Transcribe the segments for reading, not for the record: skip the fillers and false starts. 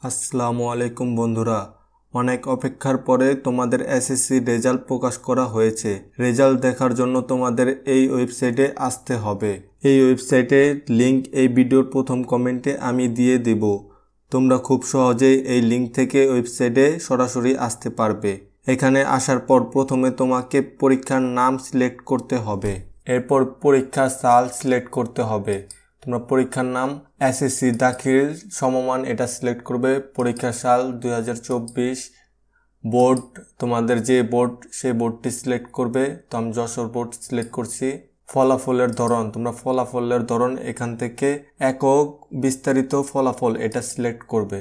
আসসালামু আলাইকুম বন্ধুরা, অনেক অপেক্ষার পরে তোমাদের এসএসসি রেজাল্ট প্রকাশ করা হয়েছে। রেজাল্ট দেখার জন্য তোমাদের এই ওয়েবসাইটে আসতে হবে। এই ওয়েবসাইটের লিংক এই ভিডিওর প্রথম কমেন্টে আমি দিয়ে দেব। তোমরা খুব সহজেই এই লিংক থেকে ওয়েবসাইটে সরাসরি আসতে পারবে। এখানে আসার পর প্রথমে তোমাকে পরীক্ষার নাম সিলেক্ট করতে হবে, এরপর পরীক্ষার সাল সিলেক্ট করতে হবে। তোমরা পরীক্ষার নাম এসএসসি দাখিল সমমান এটা সিলেক্ট করবে। পরীক্ষার সাল 2024, বোর্ড তোমাদের যে বোর্ড সেই বোর্ডটি সিলেক্ট করবে। তো আমি যশোর বোর্ড সিলেক্ট করছি। ফলাফলের ধরন, তোমরা ফলাফলের ধরন এখান থেকে একক বিস্তারিত ফলাফল এটা সিলেক্ট করবে।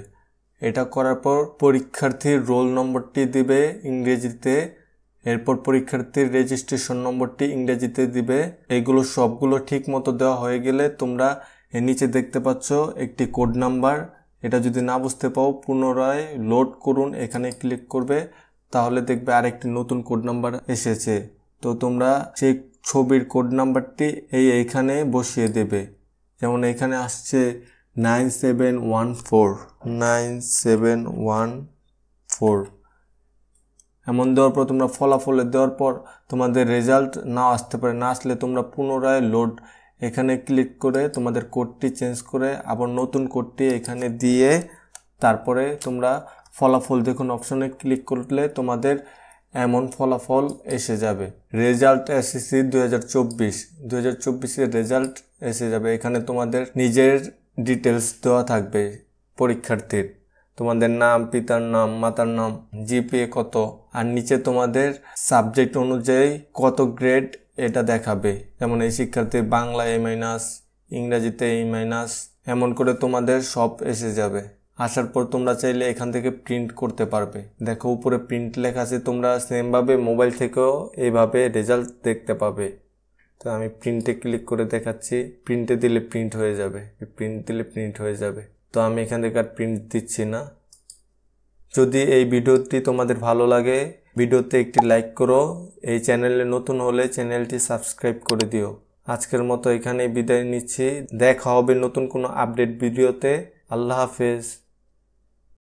এটা করার পর পরীক্ষার্থীর রোল নম্বরটি দিবে ইংরেজিতে, এরপর পরীক্ষার্থীর রেজিস্ট্রেশন নম্বরটি ইংরেজিতে দিবে। এগুলো সবগুলো ঠিক মতো দেওয়া হয়ে গেলে তোমরা এর নিচে দেখতে পাচ্ছ একটি কোড নাম্বার। এটা যদি না বুঝতে পাও পুনরায় লোড করুন, এখানে ক্লিক করবে, তাহলে দেখবে আরেকটি নতুন কোড নাম্বার এসেছে। তো তোমরা সেই ছবির কোড নাম্বারটি এইখানে বসিয়ে দেবে। যেমন এখানে আসছে 9714 এমন দেওয়ার পর তোমরা ফলাফলে দেওয়ার পর তোমাদের রেজাল্ট নাও আসতে পারে। না আসলে তোমরা পুনরায় লোড এখানে ক্লিক করে তোমাদের কোডটি চেঞ্জ করে আবার নতুন কোডটি এখানে দিয়ে তারপরে তোমরা ফলাফল দেখুন অপশনে ক্লিক করলে তোমাদের এমন ফলাফল এসে যাবে। রেজাল্ট এসএসসি 2024-এর রেজাল্ট এসে যাবে। এখানে তোমাদের নিজের ডিটেলস দেওয়া থাকবে পরীক্ষার্থীর, তোমাদের নাম, পিতার নাম, মাতার নাম, জিপিএ কত, আর নিচে তোমাদের সাবজেক্ট অনুযায়ী কত গ্রেড এটা দেখাবে। যেমন এই শিক্ষার্থীর বাংলা A-, ইংরাজিতে A-, এমন করে তোমাদের সব এসে যাবে। আসার পর তোমরা চাইলে এখান থেকে প্রিন্ট করতে পারবে। দেখো উপরে প্রিন্ট লেখা আছে, তোমরা সেমভাবে মোবাইল থেকেও এইভাবে রেজাল্ট দেখতে পাবে। তো আমি প্রিন্টে ক্লিক করে দেখাচ্ছি। প্রিন্টে দিলে প্রিন্ট হয়ে যাবে, প্রিন্ট দিলে প্রিন্ট হয়ে যাবে। তো আমি এখান থেকে আর প্রিন্ট দিচ্ছি না। যদি এই ভিডিওটি তোমাদের ভালো লাগে ভিডিওতে একটি লাইক করো। এই চ্যানেলে নতুন হলে চ্যানেলটি সাবস্ক্রাইব করে দিও। আজকের মতো এখানেই বিদায় নিচ্ছি। দেখা হবে নতুন কোনো আপডেট ভিডিওতে। আল্লাহ হাফেজ।